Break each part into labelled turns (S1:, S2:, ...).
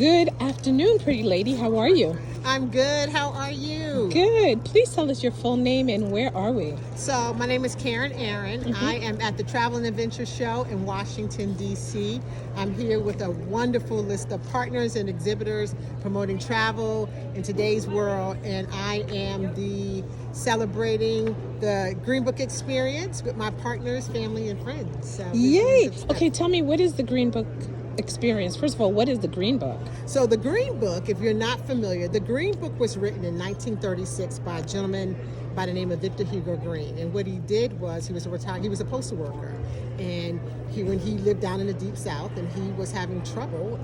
S1: Good afternoon, pretty lady. How are you?
S2: I'm good. How are you?
S1: Good. Please tell us your full name and where are we?
S2: So, my name is Karen Aaron. I am at the Travel and Adventure Show in Washington, D.C. I'm here with a wonderful list of partners and exhibitors promoting travel in today's world, and I am celebrating the Green Book experience with my partners, family, and friends. So
S1: Yay! Okay, tell me, what is the Green Book experience? First of all, what is the Green Book?
S2: So the Green Book, if you're not familiar, the Green Book was written in 1936 by a gentleman by the name of Victor Hugo Green. And what he did was he was a postal worker, and when he lived down in the Deep South, and he was having trouble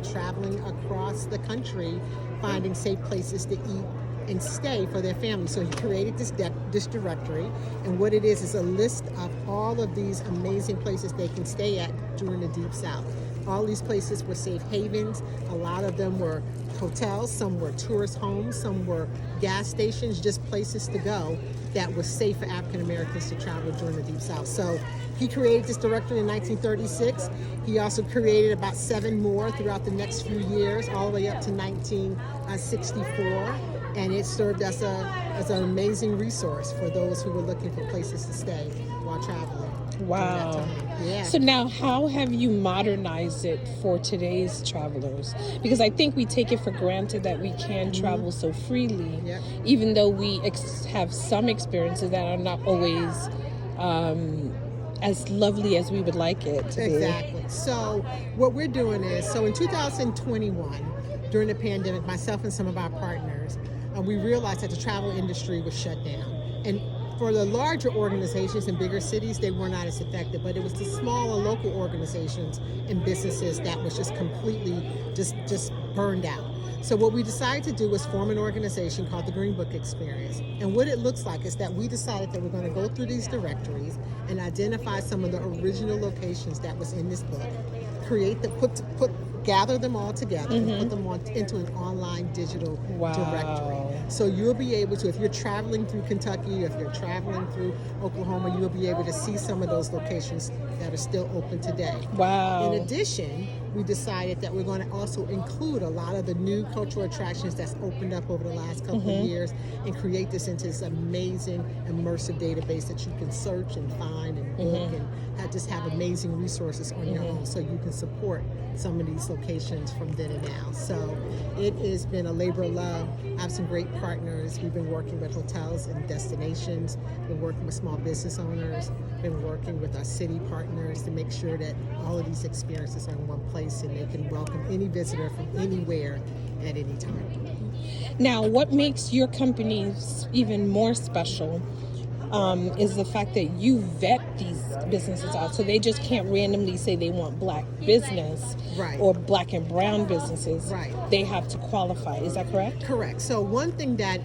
S2: traveling across the country, finding safe places to eat and stay for their family. So he created this directory, and what it is a list of all of these amazing places they can stay at during the Deep South. All these places were safe havens. A lot of them were hotels, some were tourist homes, some were gas stations, just places to go that was safe for African Americans to travel during the Deep South. So he created this directory in 1936. He also created about 7 more throughout the next few years, all the way up to 1964. And it served as an amazing resource for those who were looking for places to stay while traveling.
S1: Wow.
S2: Yeah.
S1: So now, how have you modernized it for today's travelers? Because I think we take it for granted that we can travel so freely, even though we have some experiences that are not always as lovely as we would like it to be.
S2: Exactly. So what we're doing is, in 2021, during the pandemic, myself and some of our partners, we realized that the travel industry was shut down. And for the larger organizations in bigger cities, they were not as effective, but it was the smaller local organizations and businesses that was just completely just burned out. So what we decided to do was form an organization called the Green Book Experience. And what it looks like is that we decided that we're going to go through these directories and identify some of the original locations that was in this book, gather them all together and put them into an online digital directory. So you'll be able to, if you're traveling through Kentucky, if you're traveling through Oklahoma, you'll be able to see some of those locations that are still open today.
S1: Wow.
S2: In addition, we decided that we're going to also include a lot of the new cultural attractions that's opened up over the last couple of years and create this into this amazing immersive database that you can search and find and book and just have amazing resources on your own, so you can support some of these locations from then and now. So it has been a labor of love. I have some great partners. We've been working with hotels and destinations, been working with small business owners, been working with our city partners to make sure that all of these experiences are in one place and they can welcome any visitor from anywhere at any time.
S1: Now, what makes your companies even more special is the fact that you vet these businesses out. So they just can't randomly say they want black business or black and brown businesses.
S2: Right.
S1: They have to qualify. Is that correct?
S2: Correct. So one thing that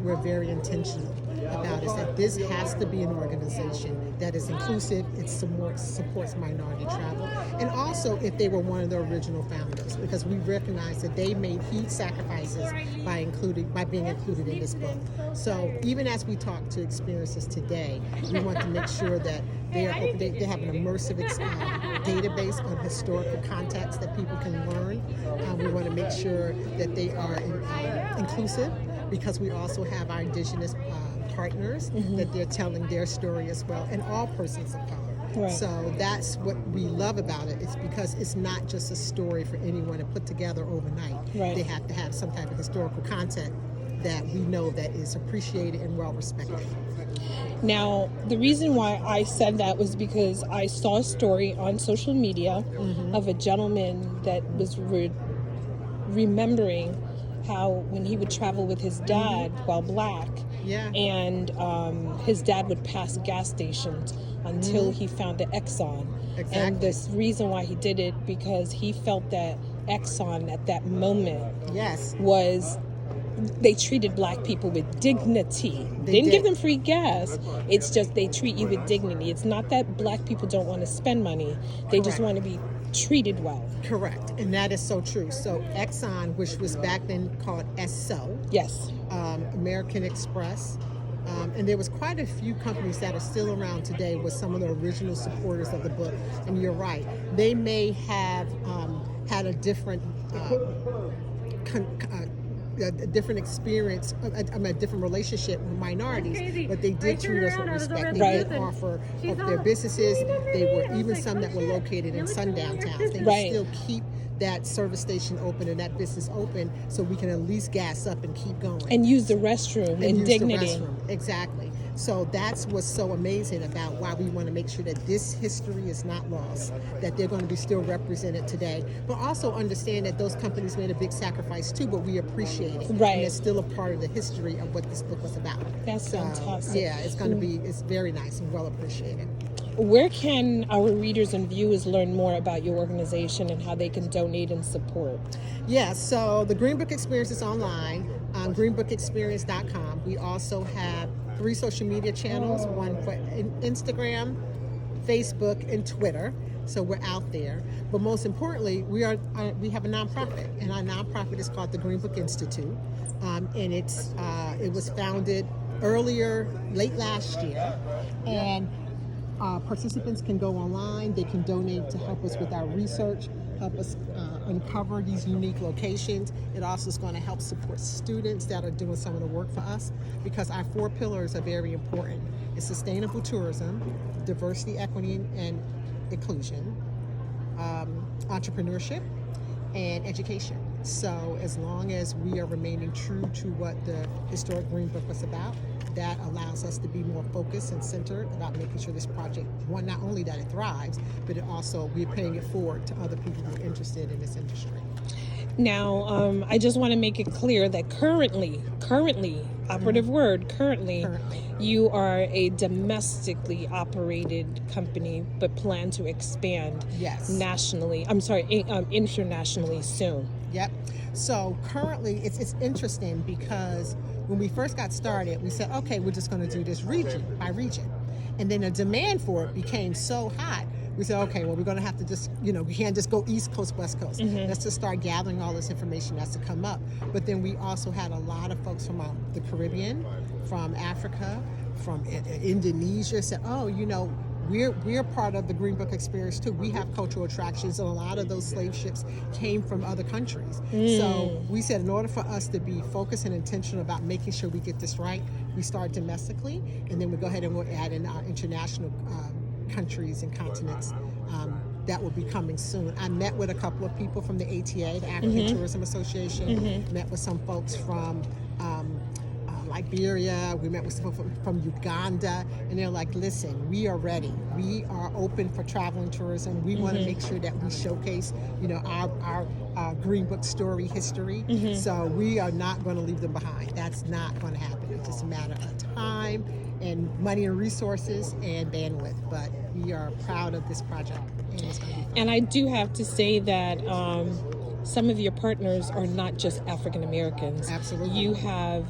S2: we're very intentional about is that this has to be an organization that is inclusive, it supports minority travel, and also if they were one of the original founders, because we recognize that they made huge sacrifices by being included in this book. So even as we talk to experiences today, we want to make sure that they have an immersive database on historical context that people can learn. We want to make sure that they are inclusive, because we also have our indigenous partners that they're telling their story as well, and all persons of color.
S1: Right.
S2: So that's what we love about it. It's because it's not just a story for anyone to put together overnight.
S1: Right.
S2: They have to have some type of historical content that we know that is appreciated and well respected.
S1: Now, the reason why I said that was because I saw a story on social media of a gentleman that was remembering how when he would travel with his dad while black, and his dad would pass gas stations until he found the Exxon.
S2: Exactly.
S1: And this reason why he did it, because he felt that Exxon at that moment was, they treated black people with dignity. They didn't give them free gas. It's just they treat you with dignity. It's not that black people don't want to spend money. They just want to be treated well.
S2: Correct. And that is so true. So Exxon, which was back then called Esso, American Express, and there was quite a few companies that are still around today with some of the original supporters of the book. And you're right, they may have had a different a different experience, a different relationship with minorities, but they did treat us with respect. They did offer of their businesses. They were even some that were located in sundown towns. They would still keep that service station open and that business open so we can at least gas up and keep going.
S1: And use the restroom in dignity.
S2: Exactly. So that's what's so amazing about why we want to make sure that this history is not lost, that they're going to be still represented today, but also understand that those companies made a big sacrifice too, but we appreciate it.
S1: Right.
S2: And it's still a part of the history of what this book was about.
S1: That's fantastic.
S2: Yeah, it's going to be, it's very nice and well appreciated.
S1: Where can our readers and viewers learn more about your organization and how they can donate and support?
S2: Yeah, so the Green Book Experience is online, greenbookexperience.com. We also have 3 social media channels, one for Instagram, Facebook, and Twitter. So we're out there. But most importantly, we have a nonprofit, and our nonprofit is called the Green Book Institute. And it was founded late last year. And participants can go online, they can donate to help us with our research, help us uncover these unique locations. It also is going to help support students that are doing some of the work for us, because our 4 pillars are very important. It's sustainable tourism, diversity, equity, and inclusion, entrepreneurship, and education. So as long as we are remaining true to what the Historic Green Book was about, that allows us to be more focused and centered about making sure this project, one, not only that it thrives, but it also, we're paying it forward to other people who are interested in this industry.
S1: Now, I just want to make it clear that currently, operative word, currently, you are a domestically operated company, but plan to expand internationally soon.
S2: Yep. So currently, it's interesting because when we first got started, we said, okay, we're just going to do this region by region. And then the demand for it became so hot, we said, okay, well, we're going to have to just, we can't just go East Coast, West Coast. Let's just start gathering all this information that's to come up. But then we also had a lot of folks from the Caribbean, from Africa, from Indonesia said, oh, we're part of the Green Book Experience too. We have cultural attractions, and a lot of those slave ships came from other countries. So we said, in order for us to be focused and intentional about making sure we get this right, we start domestically, and then we go ahead and we'll add in our international countries and continents. That will be coming soon. I met with a couple of people from the ATA, the African Tourism Association, met with some folks from Liberia, we met with some from Uganda, and they're like, listen, we are ready. We are open for travel and tourism. We want to make sure that we showcase, our Green Book story history. So we are not going to leave them behind. That's not going to happen. It's just a matter of time and money and resources and bandwidth. But we are proud of this project, and it's going to be fun.
S1: And I do have to say that some of your partners are not just African Americans.
S2: Absolutely.
S1: You have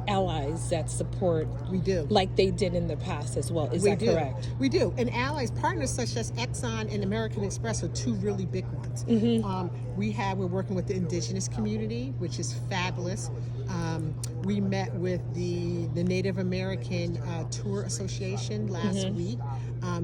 S1: allies that support.
S2: We do.
S1: Like they did in the past as well. Is that correct?
S2: We do. And allies, partners such as Exxon and American Express are 2 really big ones. We're working with the indigenous community, which is fabulous. We met with the Native American Tour Association last week.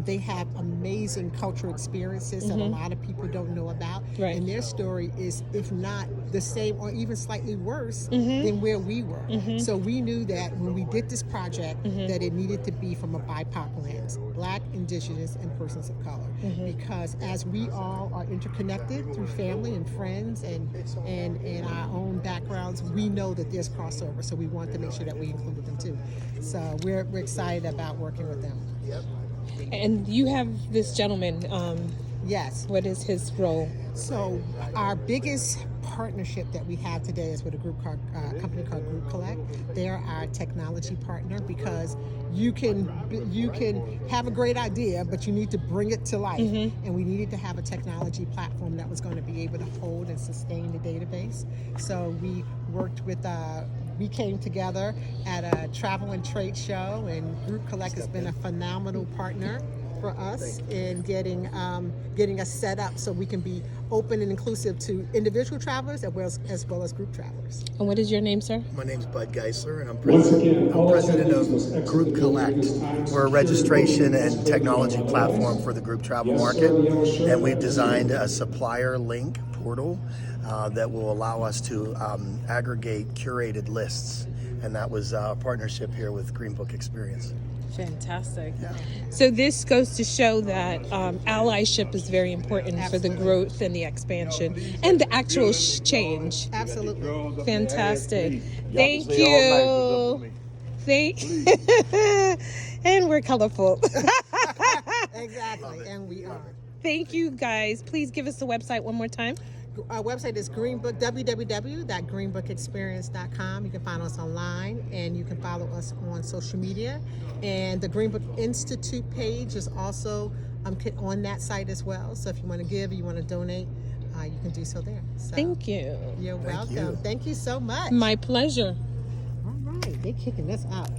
S2: They have amazing cultural experiences that a lot of people don't know about.
S1: Right.
S2: And their story is, if not the same or even slightly worse than where we were. So we knew that when we did this project, that it needed to be from a BIPOC lens, Black, Indigenous, and persons of color. Because as we all are interconnected through family and friends and our own backgrounds, we know that there's crossover. So we want to make sure that we include them too. So we're excited about working with them.
S1: And you have this gentleman.
S2: Yes.
S1: What is his role?
S2: So our biggest partnership that we have today is with a company called Group Collect. They're our technology partner, because you can have a great idea, but you need to bring it to life. And we needed to have a technology platform that was going to be able to hold and sustain the database. So we worked with we came together at a travel and trade show, and Group Collect has been a phenomenal partner for us in getting us set up so we can be open and inclusive to individual travelers as well as group travelers.
S1: And what is your name, sir?
S3: My name is Bud Geisler, and I'm president of Group Collect. We're a registration and technology platform for the group travel market, and we've designed a supplier link portal that will allow us to aggregate curated lists. And that was a partnership here with Green Book Experience.
S1: Fantastic.
S3: Yeah.
S1: So this goes to show that allyship is very important for the growth and the expansion and the actual change.
S2: Absolutely.
S1: Fantastic. Thank you. And we're colorful.
S2: Exactly, and we are.
S1: Thank you, guys. Please give us the website one more time.
S2: Our website is www.greenbookexperience.com. You can find us online, and you can follow us on social media. And the Green Book Institute page is also on that site as well. So if you want to give, you want to donate, you can do so there. So,
S1: Thank you.
S2: You're welcome. Thank you so much.
S1: My pleasure.
S2: All right, they're kicking us out.